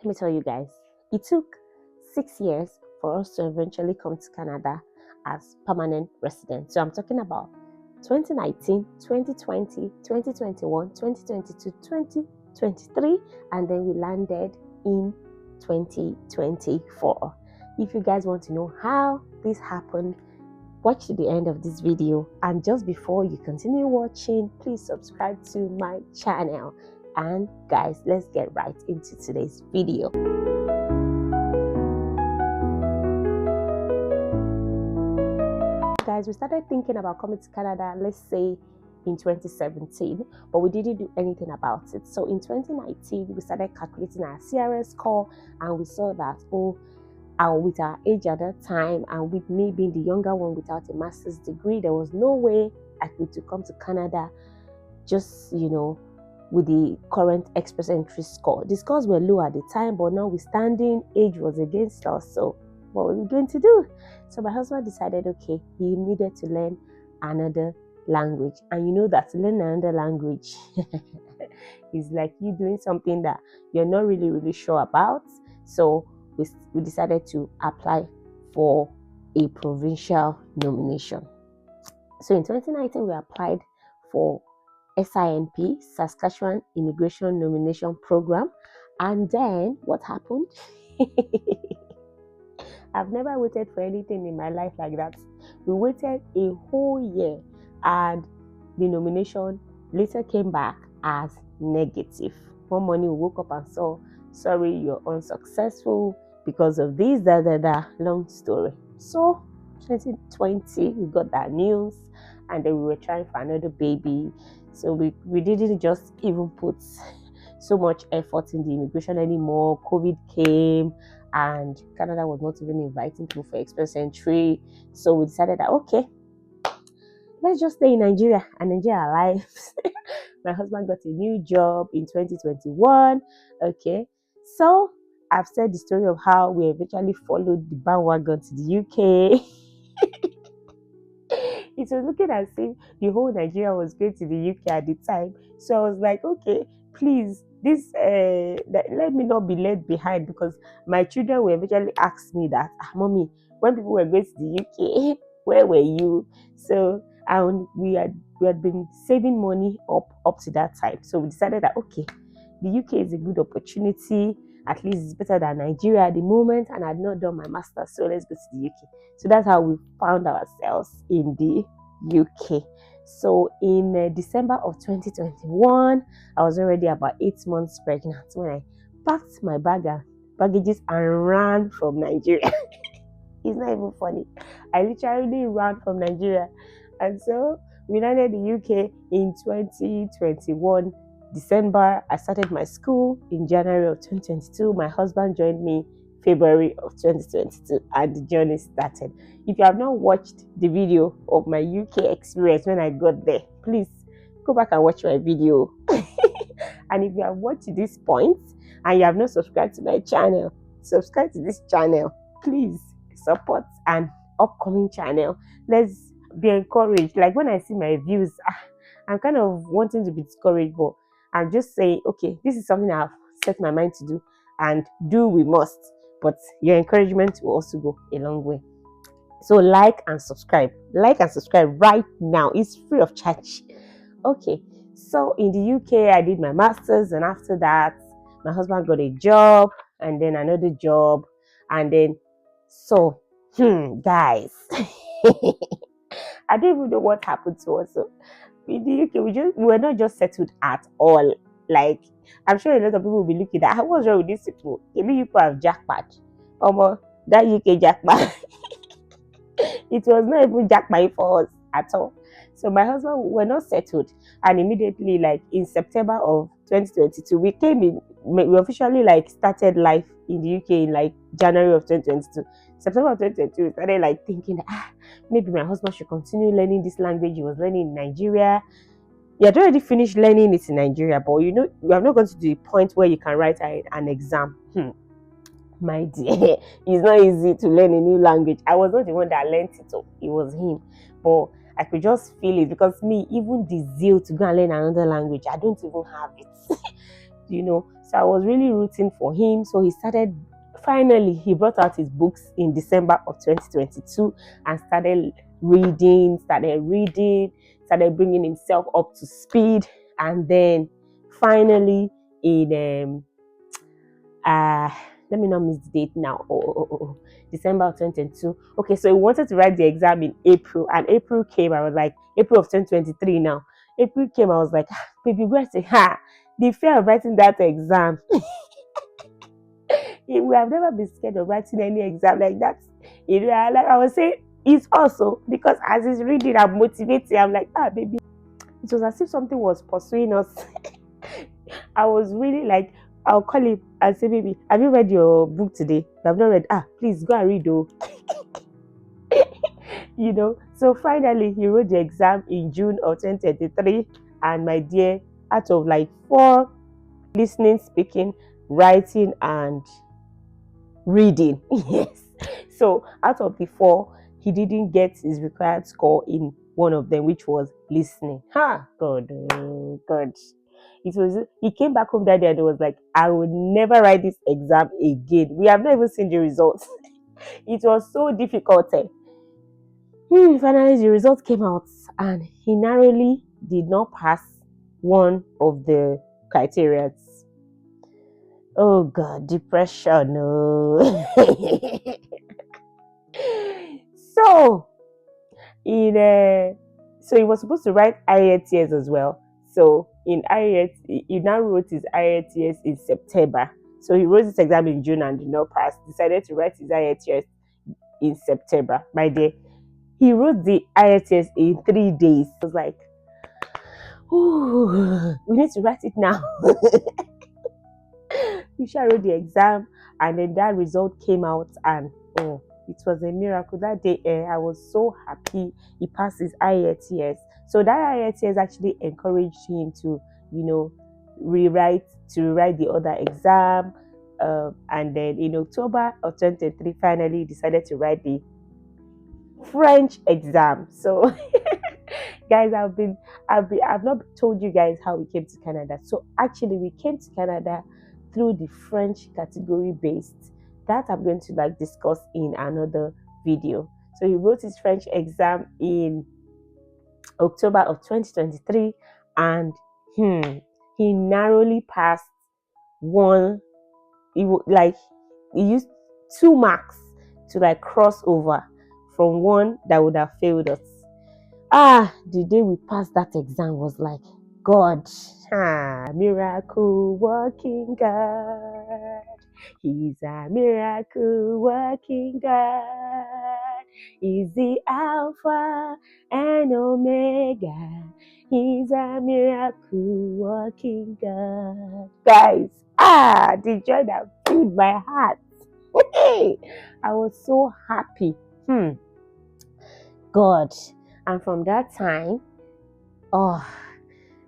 Let me tell you guys, it took 6 years for us to eventually come to Canada as permanent residents. So I'm talking about 2019, 2020, 2021, 2022, 2023, and then we landed in 2024. If you guys want to know how this happened, watch to the end of this video. And just before you continue watching, please subscribe to my channel. And guys, let's get right into today's video. Guys, we started thinking about coming to Canada, let's say in 2017, but we didn't do anything about it. So in 2019, we started calculating our CRS score, and we saw that, with our age at that time, and with me being the younger one without a master's degree, there was no way I could come to Canada just, with the current express entry score. The scores were low at the time, but notwithstanding, age was against us. So what were we going to do? So my husband decided, okay, he needed to learn another language. And you know that to learn another language is like you doing something that you're not really sure about. So we decided to apply for a provincial nomination. So in 2019, we applied for SINP, Saskatchewan Immigration Nomination Program. And then what happened? I've never waited for anything in my life like that. We waited a whole year, and the nomination later came back as negative. One morning we woke up and saw, sorry, you're unsuccessful because of this, long story. So 2020, we got that news, and then we were trying for another baby. So we didn't just even put so much effort in the immigration anymore. COVID came, and Canada was not even inviting people for express entry. So we decided that, okay, let's just stay in Nigeria and enjoy our lives. My husband got a new job in 2021. Okay, so I've said the story of how we eventually followed the bandwagon to the UK. It was looking as if the whole Nigeria was going to the UK at the time. So I was like, okay, please, let me not be left behind, because my children will eventually ask me that, Mommy, when people were going to the UK, where were you? So we had been saving money up to that time. So we decided that, okay, the UK is a good opportunity. At least it's better than Nigeria at the moment, and I'd not done my master's, so let's go to the UK. So that's how we found ourselves in the UK. So in December of 2021, I was already about 8 months pregnant when I packed my baggages and ran from Nigeria. It's not even funny. I literally ran from Nigeria. And so we landed in the UK in 2021. December. I started my school in January of 2022. My husband joined me February of 2022, and the journey started. If you have not watched the video of my UK experience when I got there, please go back and watch my video. And if you have watched to this point and you have not subscribed to my channel, subscribe to this channel. Please support an upcoming channel. Let's be encouraged. Like when I see my views, I'm kind of wanting to be discouraged, but I'm just saying, okay, this is something I've set my mind to do, and do we must. But your encouragement will also go a long way. So like and subscribe. Like and subscribe right now. It's free of charge. Okay, so in the UK, I did my master's, and after that, my husband got a job, and then another job, and then, so, guys, I don't even know what happened to us. So in the UK, we were not just settled at all. Like, I'm sure a lot of people will be looking at, what's wrong with these people? Maybe you people have jackpot. That UK jackpot. It was not even jackpot for us at all. So my husband were not settled, and immediately, like in September of 2022, we officially started life in the UK in like January of 2022. September of 2022, we started like thinking that maybe my husband should continue learning this language he was learning in Nigeria. He had already finished learning it in Nigeria, but we have not gone to the point where you can write an exam. My dear, it's not easy to learn a new language. I was not the one that learned it, it was him. But I could just feel it, because me, even the zeal to go and learn another language, I don't even have it. So So I was really rooting for him. So he brought out his books in December of 2022 and started bringing himself up to speed. And then finally in uh let me not miss the date now. December of 2022. Okay, so he wanted to write the exam in April, and April came. I was like, April of 2023 now. April came, I was like, baby, go and say, the fear of writing that exam. We have never been scared of writing any exam like that. Like I was saying, it's also because as he's reading, I'm motivating. I'm like, baby. It was as if something was pursuing us. I was really like, I'll call him and say, baby, have you read your book today? I've not read. Please go and read, though. So finally he wrote the exam in June of 2023. And my dear, out of like 4: listening, speaking, writing, and reading. Yes. So out of the 4, he didn't get his required score in one of them, which was listening. God, oh God. He came back home that day and he was like, I will never write this exam again. We have not even seen the results. It was so difficult. Finally the results came out and he narrowly did not pass one of the criteria. Oh God, depression. No. So so he was supposed to write IELTS as well. So in IELTS, he now wrote his IELTS in September. So he wrote this exam in June and did not pass. Decided to write his IELTS in September. My dear, he wrote the IELTS in 3 days. I was like, we need to write it now. We wrote the exam, and then that result came out, and it was a miracle. That day, I was so happy he passed his IELTS. So that IELTS actually encouraged him to, rewrite the other exam. And then in October of 2023, finally he decided to write the French exam. So guys, I've not told you guys how we came to Canada. So actually we came to Canada through the French category based. That I'm going to discuss in another video. So he wrote his French exam in October of 2023, and he narrowly passed one. He used 2 marks to cross over from one that would have failed us. The day we passed that exam was like, God, miracle working God. He's a miracle working God. He's the Alpha and Omega. He's a miracle working God. Guys, the joy that filled my heart. I was so happy. God. And from that time, oh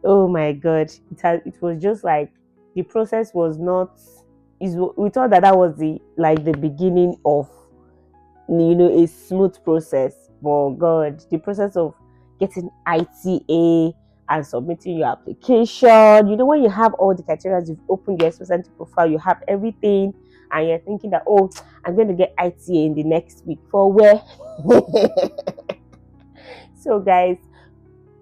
my God, it was just like the process was not. We thought that was the beginning of a smooth process. But God, the process of getting ITA and submitting your application. When you have all the criteria, you've opened your express profile, you have everything, and you're thinking that I'm going to get ITA in the next week. For where? So guys,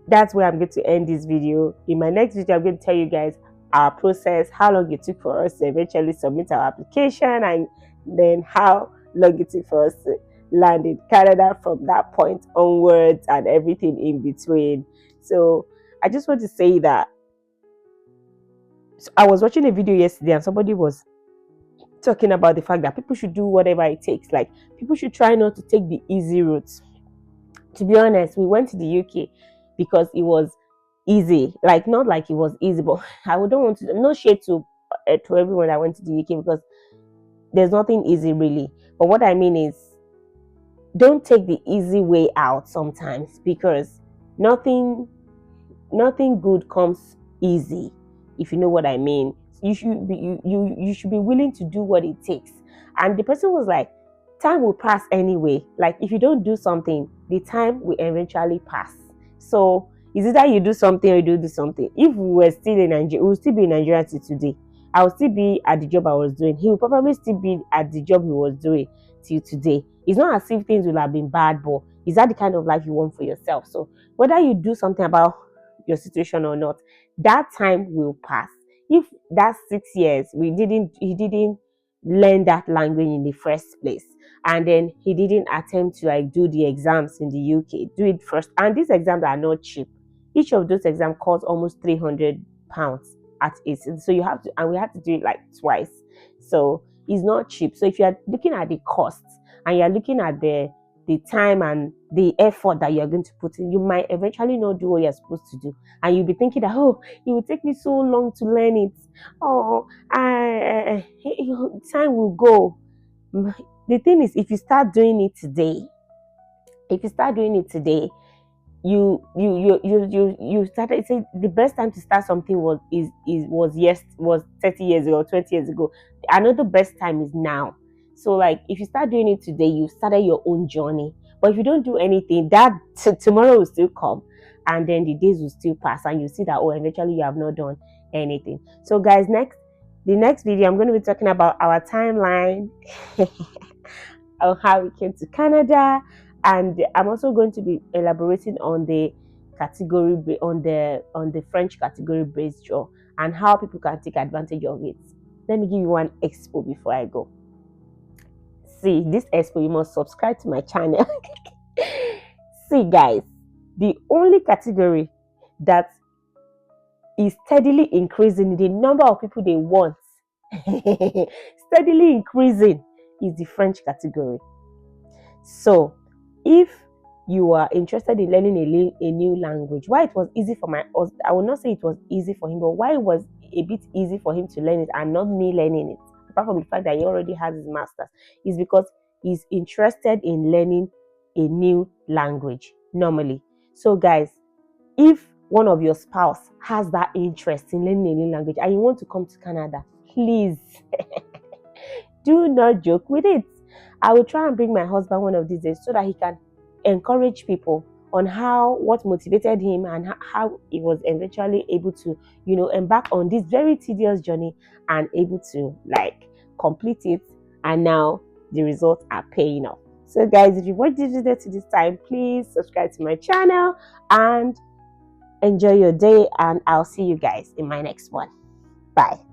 that's where I'm going to end this video. In my next video, I'm going to tell you guys our process, how long it took for us to eventually submit our application, and then how long it took for us to land in Canada from that point onwards and everything in between. So I just want to say that I was watching a video yesterday and somebody was talking about the fact that people should do whatever it takes. People should try not to take the easy routes. To be honest, we went to the UK because it was easy. Not like it was easy, but I don't want to, no shade to everyone that went to the UK, because there's nothing easy really. But what I mean is, don't take the easy way out sometimes, because nothing good comes easy, if you know what I mean. You should be willing to do what it takes. And the person was like, time will pass anyway. If you don't do something, the time will eventually pass. So it's either you do something or you don't do something. If we were still in Nigeria, we would still be in Nigeria till today. I will still be at the job I was doing. He will probably still be at the job he was doing till today. It's not as if things will have been bad, but is that the kind of life you want for yourself? So whether you do something about your situation or not, that time will pass. If that 6 years he didn't learn that language in the first place, and then he didn't attempt to like do the exams in the UK, do it first. And these exams are not cheap. Each of those exams costs almost £300 at it. So you have to, and we have to do it like twice. So it's not cheap. So if you are looking at the costs and you're looking at the time and the effort that you're going to put in, you might eventually not do what you're supposed to do. And you'll be thinking that, oh, it will take me so long to learn it. Oh, time will go. The thing is, if you start doing it today, you started say the best time to start something was 30 years ago, 20 years ago. Another best time is now. So like if you start doing it today, you started your own journey. But if you don't do anything, that tomorrow will still come, and then the days will still pass, and you see that, oh, eventually you have not done anything. So guys, the next video I'm going to be talking about our timeline on how we came to Canada, and I'm also going to be elaborating on the category on the French category based job and how people can take advantage of it. Let me give you one expo before I go. See, this expo, you must subscribe to my channel. See guys, the only category that is steadily increasing, the number of people they want steadily increasing, is the French category. So if you are interested in learning a new language, why it was easy for my husband, I will not say it was easy for him, but why it was a bit easy for him to learn it and not me learning it, apart from the fact that he already has his master's, is because he's interested in learning a new language normally. So guys, if one of your spouse has that interest in learning a new language and you want to come to Canada, please do not joke with it. I will try and bring my husband one of these days so that he can encourage people on what motivated him and how he was eventually able to, embark on this very tedious journey and able to like complete it. And now the results are paying off. So guys, if you watched this video to this time, please subscribe to my channel and enjoy your day, and I'll see you guys in my next one. Bye.